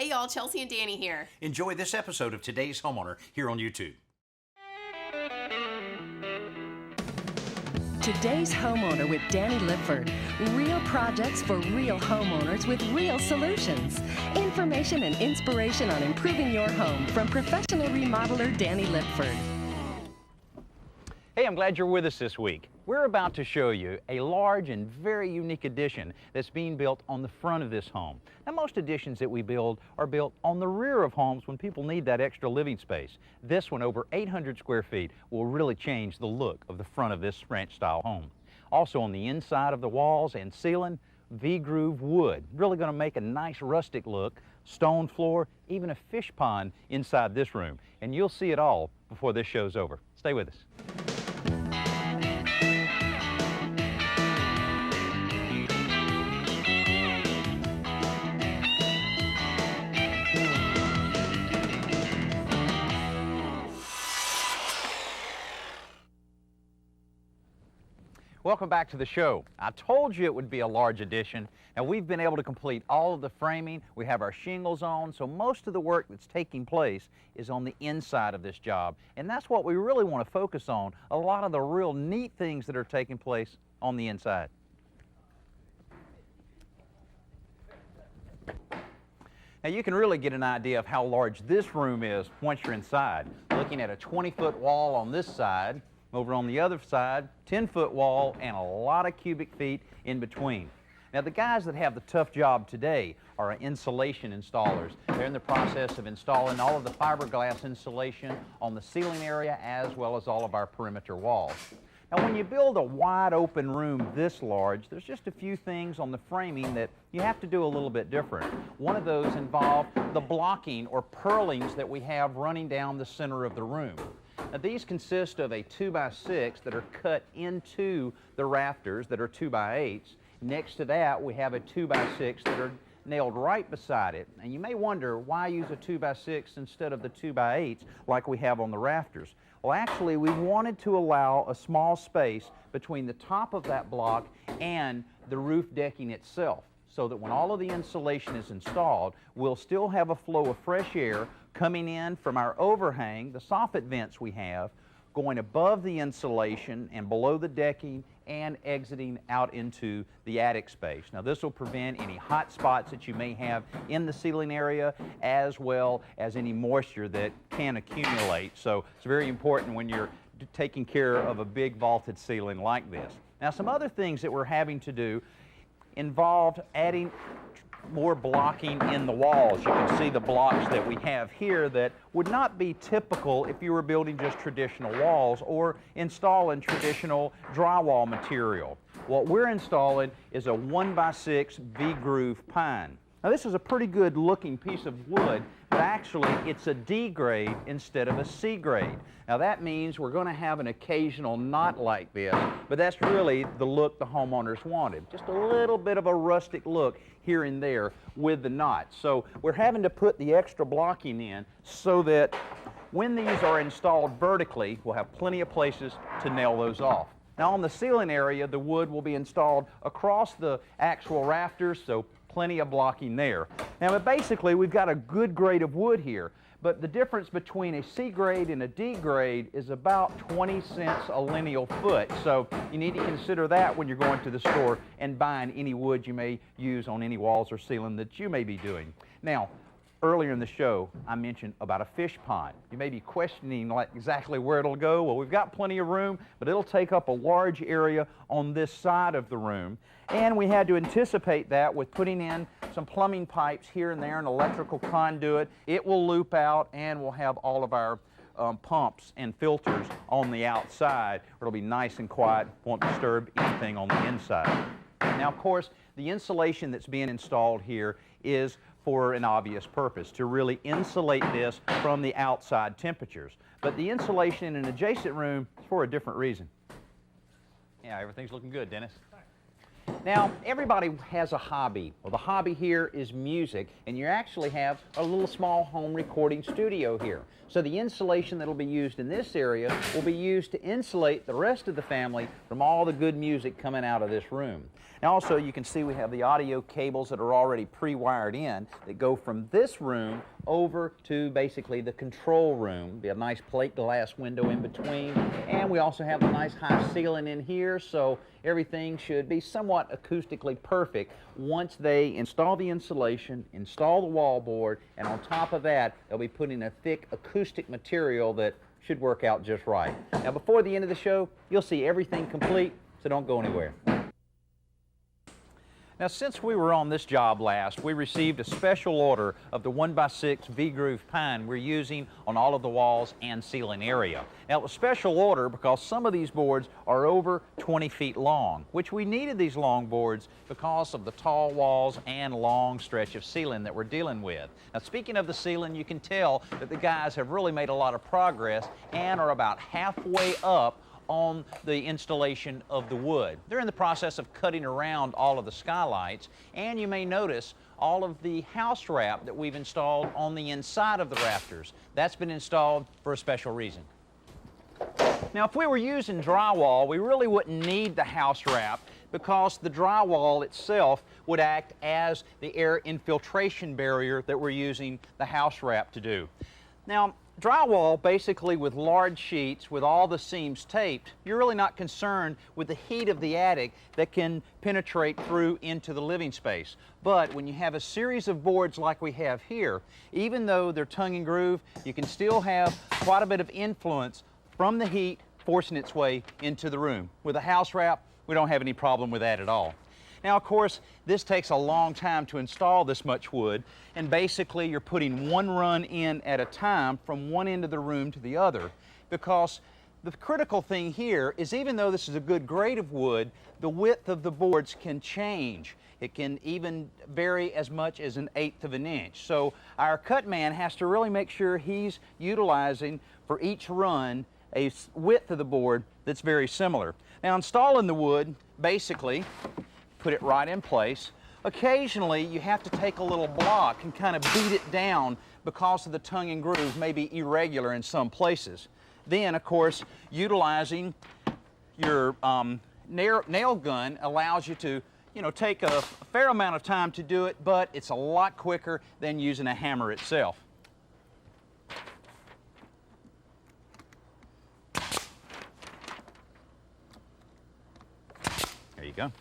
Hey y'all, Chelsea and Danny here. Enjoy this episode of Today's Homeowner here on YouTube. Today's Homeowner with Danny Lipford. Real projects for real homeowners with real solutions. Information and inspiration on improving your home from professional remodeler Danny Lipford. Hey, I'm glad you're with us this week. We're about to show you a large and very unique addition that's being built on the front of this home. Now, most additions that we build are built on the rear of homes when people need that extra living space. This one, over 800 square feet, will really change the look of the front of this ranch-style home. Also on the inside of the walls and ceiling, V-groove wood. Really going to make a nice rustic look. Stone floor, even a fish pond inside this room. And you'll see it all before this show's over. Stay with us. Welcome back to the show. I told you it would be a large addition. Now, we've been able to complete all of the framing. We have our shingles on, so most of the work that's taking place is on the inside of this job. And that's what we really want to focus on, a lot of the real neat things that are taking place on the inside. Now, you can really get an idea of how large this room is once you're inside. Looking at a 20-foot wall on this side, over on the other side, 10-foot wall, and a lot of cubic feet in between. Now, the guys that have the tough job today are insulation installers. They're in the process of installing all of the fiberglass insulation on the ceiling area as well as all of our perimeter walls. Now, when you build a wide open room this large, there's just a few things on the framing that you have to do a little bit different. One of those involved the blocking or purlings that we have running down the center of the room. Now, these consist of a 2x6 that are cut into the rafters that are 2x8s. Next to that, we have a 2x6 that are nailed right beside it. And you may wonder, why use a 2x6 instead of the 2x8s like we have on the rafters? Well, actually, we wanted to allow a small space between the top of that block and the roof decking itself, so that when all of the insulation is installed, we'll still have a flow of fresh air coming in from our overhang, the soffit vents we have, going above the insulation and below the decking and exiting out into the attic space. Now, this will prevent any hot spots that you may have in the ceiling area, as well as any moisture that can accumulate. So it's very important when you're taking care of a big vaulted ceiling like this. Now, some other things that we're having to do involved adding more blocking in the walls. You can see the blocks that we have here that would not be typical if you were building just traditional walls or installing traditional drywall material. What we're installing is a 1x6 V-groove pine. Now, this is a pretty good looking piece of wood, but actually it's a D grade instead of a C grade. Now, that means we're going to have an occasional knot like this, but that's really the look the homeowners wanted. Just a little bit of a rustic look here and there with the knot. So we're having to put the extra blocking in so that when these are installed vertically, we'll have plenty of places to nail those off. Now, on the ceiling area, the wood will be installed across the actual rafters, so plenty of blocking there. Now, basically, we've got a good grade of wood here, but the difference between a C grade and a D grade is about 20 cents a lineal foot. So you need to consider that when you're going to the store and buying any wood you may use on any walls or ceiling that you may be doing. Now, earlier in the show, I mentioned about a fish pond. You may be questioning like exactly where it'll go. Well, we've got plenty of room, but it'll take up a large area on this side of the room. And we had to anticipate that with putting in some plumbing pipes here and there, an electrical conduit. It will loop out, and we'll have all of our pumps and filters on the outside. It'll be nice and quiet, won't disturb anything on the inside. Now, of course, the insulation that's being installed here is for an obvious purpose, to really insulate this from the outside temperatures. But the insulation in an adjacent room is for a different reason. Yeah, everything's looking good, Dennis. Now, everybody has a hobby. Well, the hobby here is music, and you actually have a little small home recording studio here. So the insulation that will be used in this area will be used to insulate the rest of the family from all the good music coming out of this room. Now also, you can see we have the audio cables that are already pre-wired in that go from this room over to basically the control room. Be a nice plate glass window in between, and we also have a nice high ceiling in here, so everything should be somewhat acoustically perfect once they install the insulation, install the wall board, and on top of that, they'll be putting a thick acoustic material that should work out just right. Now, before the end of the show, you'll see everything complete, so don't go anywhere. Now, since we were on this job last, we received a special order of the 1x6 V-groove pine we're using on all of the walls and ceiling area. Now, it was special order because some of these boards are over 20 feet long, which we needed these long boards because of the tall walls and long stretch of ceiling that we're dealing with. Now, speaking of the ceiling, you can tell that the guys have really made a lot of progress and are about halfway up on the installation of the wood. They're in the process of cutting around all of the skylights, and you may notice all of the house wrap that we've installed on the inside of the rafters. That's been installed for a special reason. Now, if we were using drywall, we really wouldn't need the house wrap because the drywall itself would act as the air infiltration barrier that we're using the house wrap to do. Now, drywall, basically with large sheets with all the seams taped, you're really not concerned with the heat of the attic that can penetrate through into the living space. But when you have a series of boards like we have here, even though they're tongue and groove, you can still have quite a bit of influence from the heat forcing its way into the room. With a house wrap, we don't have any problem with that at all. Now, of course, this takes a long time to install this much wood, and basically you're putting one run in at a time from one end of the room to the other, because the critical thing here is even though this is a good grade of wood, the width of the boards can change. It can even vary as much as 1/8 of an inch. So our cut man has to really make sure he's utilizing for each run a width of the board that's very similar. Now, installing the wood, basically, put it right in place. Occasionally, you have to take a little block and kind of beat it down because of the tongue and groove may be irregular in some places. Then, of course, utilizing your nail gun allows you to, take a fair amount of time to do it, but it's a lot quicker than using a hammer itself. There you go.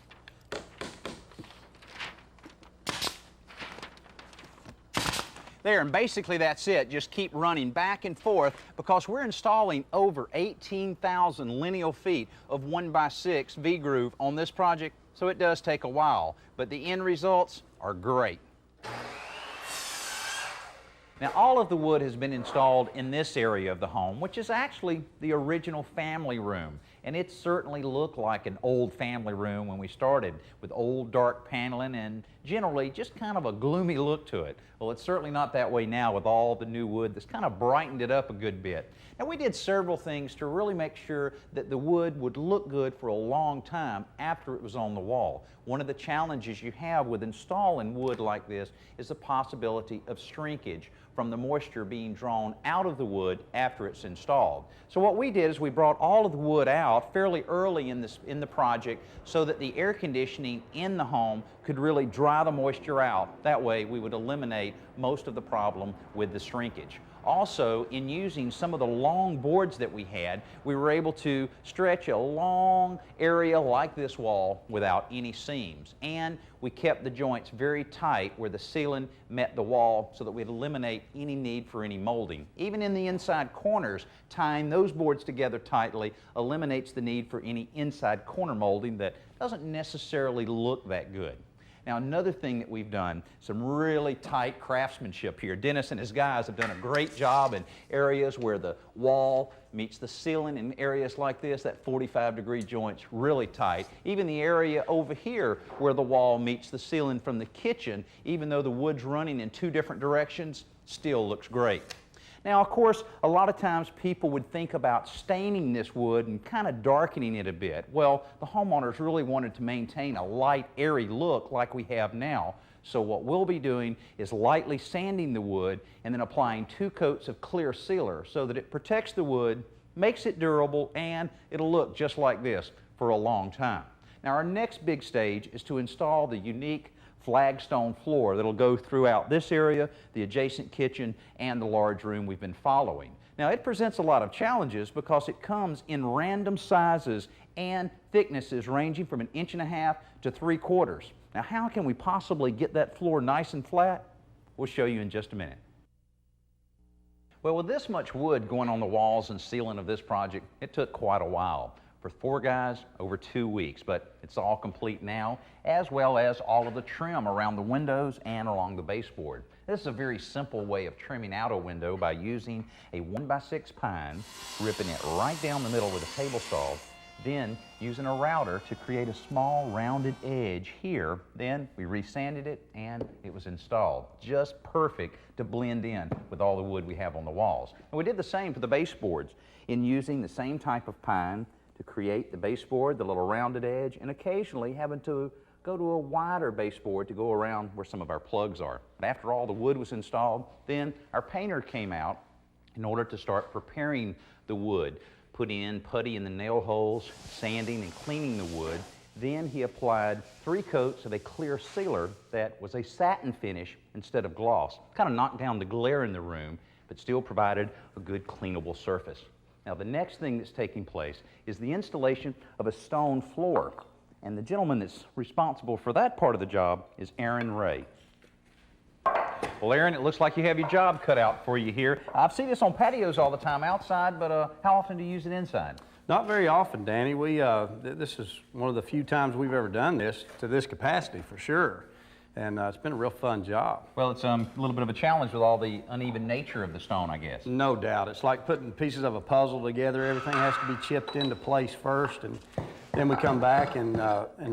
There, and basically that's it. Just keep running back and forth because we're installing over 18,000 lineal feet of 1x6 V-groove on this project, so it does take a while, but the end results are great. Now, all of the wood has been installed in this area of the home, which is actually the original family room. And it certainly looked like an old family room when we started, with old dark paneling and generally just kind of a gloomy look to it. Well, it's certainly not that way now with all the new wood that's kind of brightened it up a good bit. Now, we did several things to really make sure that the wood would look good for a long time after it was on the wall. One of the challenges you have with installing wood like this is the possibility of shrinkage from the moisture being drawn out of the wood after it's installed. So what we did is we brought all of the wood out fairly early in the project so that the air conditioning in the home could really dry the moisture out. That way we would eliminate most of the problem with the shrinkage. Also, in using some of the long boards that we had, we were able to stretch a long area like this wall without any seams. And we kept the joints very tight where the ceiling met the wall so that we'd eliminate any need for any molding. Even in the inside corners, tying those boards together tightly eliminates the need for any inside corner molding that doesn't necessarily look that good. Now, another thing that we've done, some really tight craftsmanship here. Dennis and his guys have done a great job in areas where the wall meets the ceiling. In areas like this, that 45-degree joint's really tight. Even the area over here where the wall meets the ceiling from the kitchen, even though the wood's running in two different directions, still looks great. Now, of course, a lot of times people would think about staining this wood and kind of darkening it a bit. Well, the homeowners really wanted to maintain a light, airy look like we have now. So what we'll be doing is lightly sanding the wood and then applying 2 coats of clear sealer so that it protects the wood, makes it durable, and it'll look just like this for a long time. Now, our next big stage is to install the unique flagstone floor that'll go throughout this area, the adjacent kitchen, and the large room we've been following. Now, it presents a lot of challenges because it comes in random sizes and thicknesses ranging from 1.5 inches to 3/4. Now, how can we possibly get that floor nice and flat? We'll show you in just a minute. Well, with this much wood going on the walls and ceiling of this project, it took quite a while. For 4 guys, over 2 weeks, but it's all complete now, as well as all of the trim around the windows and along the baseboard. This is a very simple way of trimming out a window by using a 1x6 pine, ripping it right down the middle with a table saw, then using a router to create a small rounded edge here. Then we resanded it and it was installed. Just perfect to blend in with all the wood we have on the walls. And we did the same for the baseboards in using the same type of pine to create the baseboard, the little rounded edge, and occasionally having to go to a wider baseboard to go around where some of our plugs are. But after all the wood was installed, then our painter came out in order to start preparing the wood, putting in putty in the nail holes, sanding and cleaning the wood. Then he applied 3 coats of a clear sealer that was a satin finish instead of gloss. Kind of knocked down the glare in the room, but still provided a good cleanable surface. Now, the next thing that's taking place is the installation of a stone floor. And the gentleman that's responsible for that part of the job is Aaron Ray. Well, Aaron, it looks like you have your job cut out for you here. I've seen this on patios all the time outside, but how often do you use it inside? Not very often, Danny. This is one of the few times we've ever done this to this capacity, for sure. And it's been a real fun job. Well, it's a little bit of a challenge with all the uneven nature of the stone, I guess. No doubt. It's like putting pieces of a puzzle together. Everything has to be chipped into place first, and then we come back and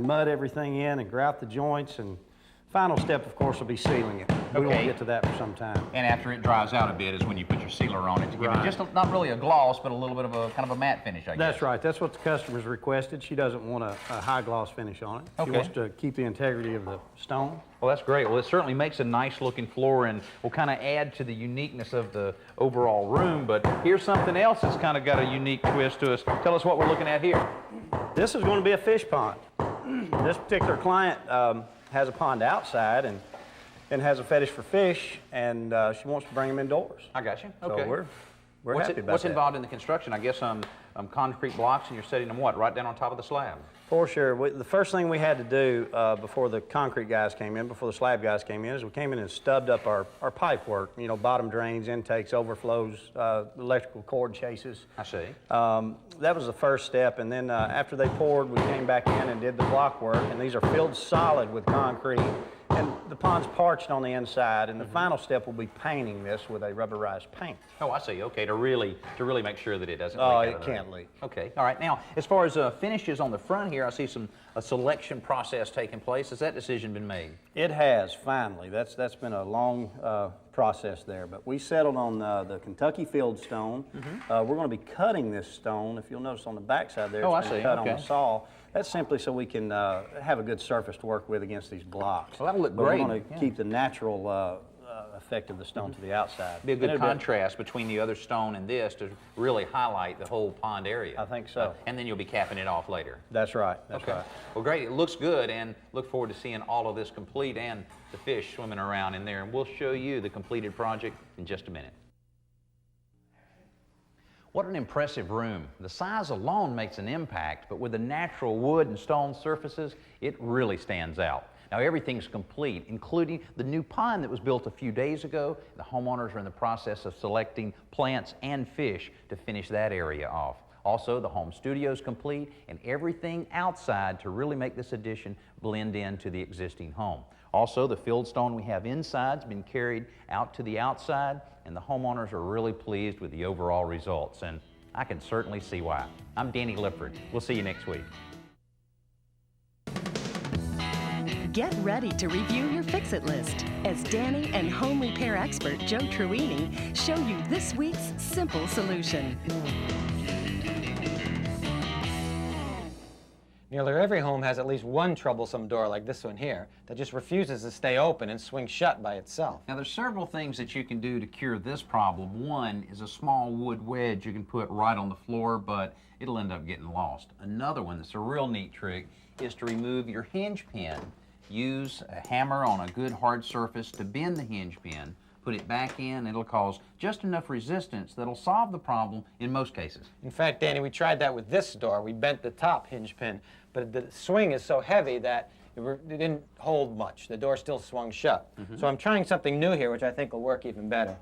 mud everything in and grout the joints, and final step, of course, will be sealing it. We won't get to that for some time. And after it dries out a bit is when you put your sealer on it to give it just not really a gloss, but a little bit of a kind of a matte finish, I guess. That's right. That's what the customer's requested. She doesn't want a high gloss finish on it. She wants to keep the integrity of the stone. Well, that's great. Well, it certainly makes a nice looking floor and will kind of add to the uniqueness of the overall room. But here's something else that's kind of got a unique twist to us. Tell us what we're looking at here. This is going to be a fish pond. This particular client has a pond outside and has a fetish for fish, and she wants to bring them indoors. I got you. Okay. So we're happy about what's that. involved in the construction? I guess concrete blocks, and you're setting them what, right down on top of the slab? For sure. The first thing we had to do before the concrete guys came in, before the slab guys came in, is we came in and stubbed up our pipe work. You know, bottom drains, intakes, overflows, electrical cord chases. I see. That was the first step, and then after they poured, we came back in and did the block work, and these are filled solid with concrete. And the pond's parched on the inside, and the final step will be painting this with a rubberized paint. Oh, I see. Okay, to really make sure that it doesn't leak. Oh, out it of the can't room. leak. Okay. All right. Now, as far as finishes on the front here, I see a selection process taking place. Has that decision been made? It has, finally. That's been a long process there, but we settled on the Kentucky fieldstone. We're going to be cutting this stone. If you'll notice on the backside there, it's been cut on the saw. That's simply so we can have a good surface to work with against these blocks. Well, that'll look great. We're going to keep the natural effect of the stone to the outside. Be a good contrast between the other stone and this to really highlight the whole pond area. I think so. And then you'll be capping it off later. That's right. That's right. Well, great. It looks good, and look forward to seeing all of this complete and the fish swimming around in there. And we'll show you the completed project in just a minute. What an impressive room. The size alone makes an impact, but with the natural wood and stone surfaces, it really stands out. Now, everything's complete, including the new pond that was built a few days ago. The homeowners are in the process of selecting plants and fish to finish that area off. Also, the home studio is complete, and everything outside to really make this addition blend into the existing home. Also, the fieldstone we have inside has been carried out to the outside, and the homeowners are really pleased with the overall results, and I can certainly see why. I'm Danny Lipford. We'll see you next week. Get ready to review your fix-it list as Danny and home repair expert Joe Truini show you this week's simple solution. Nearly every home has at least one troublesome door like this one here that just refuses to stay open and swing shut by itself. Now there's several things that you can do to cure this problem. One is a small wood wedge you can put right on the floor, but it'll end up getting lost. Another one that's a real neat trick is to remove your hinge pin. Use a hammer on a good hard surface to bend the hinge pin, put it back in, it'll cause just enough resistance that'll solve the problem in most cases. In fact, Danny, we tried that with this door. We bent the top hinge pin, but the swing is so heavy that it didn't hold much. The door still swung shut. So I'm trying something new here, which I think will work even better.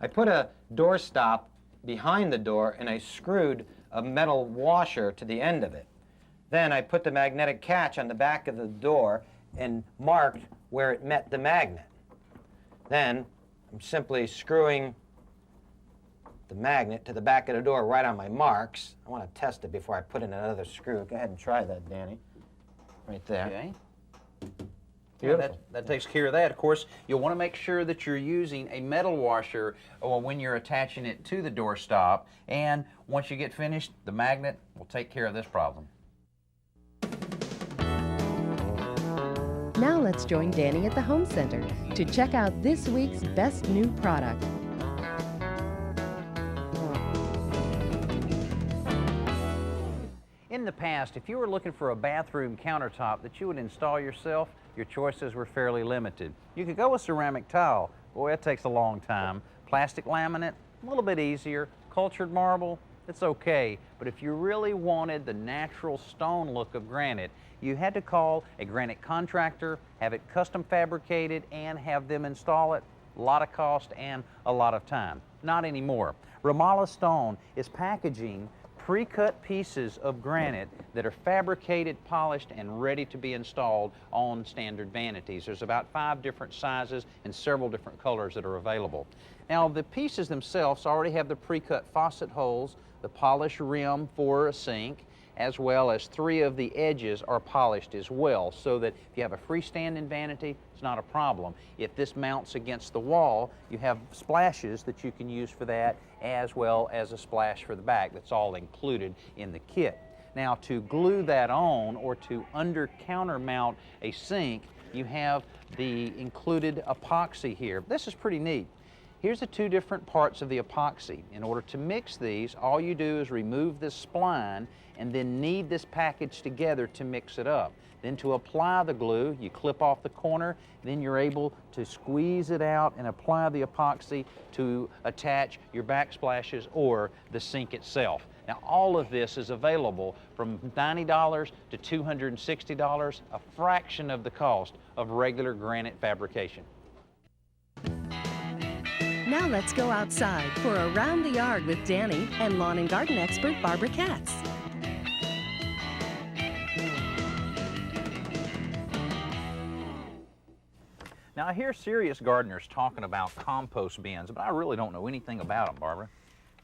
I put a door stop behind the door and I screwed a metal washer to the end of it. Then I put the magnetic catch on the back of the door and marked where it met the magnet. Then I'm simply screwing the magnet to the back of the door right on my marks. I want to test it before I put in another screw. Go ahead and try that, Danny. Right there. Okay. Beautiful. That takes care of that. Of course, you'll want to make sure that you're using a metal washer when you're attaching it to the doorstop. And once you get finished, the magnet will take care of this problem. Now let's join Danny at the Home Center to check out this week's best new product. In the past, if you were looking for a bathroom countertop that you would install yourself, your choices were fairly limited. You could go with ceramic tile. Boy, that takes a long time. Plastic laminate, a little bit easier. Cultured marble, it's okay. But if you really wanted the natural stone look of granite, you had to call a granite contractor, have it custom fabricated, and have them install it. A lot of cost and a lot of time. Not anymore. Ramallah Stone is packaging pre-cut pieces of granite that are fabricated, polished, and ready to be installed on standard vanities. There's about 5 different sizes and several different colors that are available. Now, the pieces themselves already have the pre-cut faucet holes, the polished rim for a sink, as well as 3 of the edges are polished as well, so that if you have a freestanding vanity, it's not a problem. If this mounts against the wall, you have splashes that you can use for that, as well as a splash for the back. That's all included in the kit. Now, to glue that on or to under counter mount a sink, you have the included epoxy here. This is pretty neat. Here's the 2 different parts of the epoxy. In order to mix these, all you do is remove this spline and then knead this package together to mix it up. Then to apply the glue, you clip off the corner, then you're able to squeeze it out and apply the epoxy to attach your backsplashes or the sink itself. Now, all of this is available from $90 to $260, a fraction of the cost of regular granite fabrication. Now let's go outside for Around the Yard with Danny and lawn and garden expert Barbara Katz. Now, I hear serious gardeners talking about compost bins, but I really don't know anything about them, Barbara.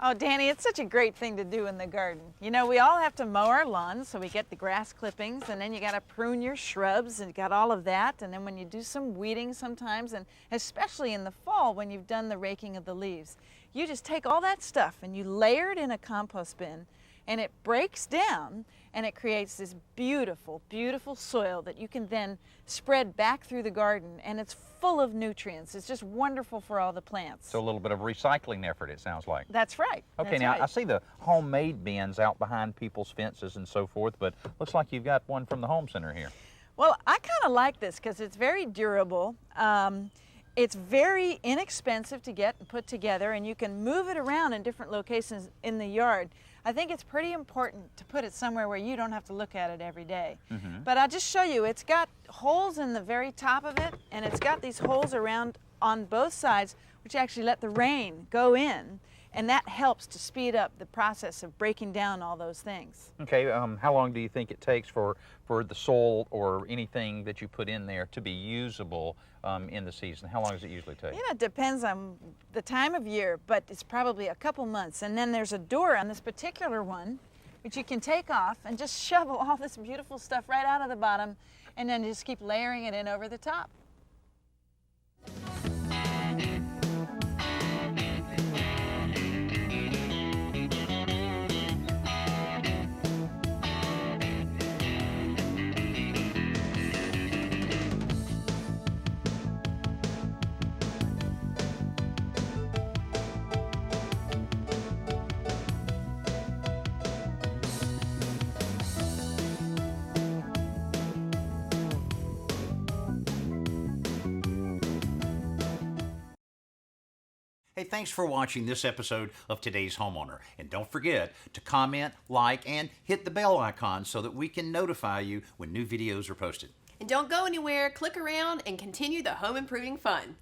Oh, Danny, it's such a great thing to do in the garden. You know, we all have to mow our lawns, so we get the grass clippings, and then you got to prune your shrubs, and you got all of that. And then when you do some weeding sometimes, and especially in the fall when you've done the raking of the leaves, you just take all that stuff and you layer it in a compost bin, and it breaks down, and it creates this beautiful, beautiful soil that you can then spread back through the garden, and it's full of nutrients. It's just wonderful for all the plants. So a little bit of recycling effort, it sounds like. That's right. Okay, That's now right. I see the homemade bins out behind people's fences and so forth, but looks like you've got one from the home center here. Well, I kind of like this because it's very durable. It's very inexpensive to get and put together, and you can move it around in different locations in the yard. I think it's pretty important to put it somewhere where you don't have to look at it every day. But I'll just show you, it's got holes in the very top of it, and it's got these holes around on both sides, which actually let the rain go in, and that helps to speed up the process of breaking down all those things. Okay, how long do you think it takes for the soil or anything that you put in there to be usable in the season? How long does it usually take? You know, it depends on the time of year, but it's probably a couple months. And then there's a door on this particular one, which you can take off and just shovel all this beautiful stuff right out of the bottom, and then just keep layering it in over the top. Hey, thanks for watching this episode of Today's Homeowner. And don't forget to comment, like, and hit the bell icon so that we can notify you when new videos are posted. And don't go anywhere, click around and continue the home improving fun.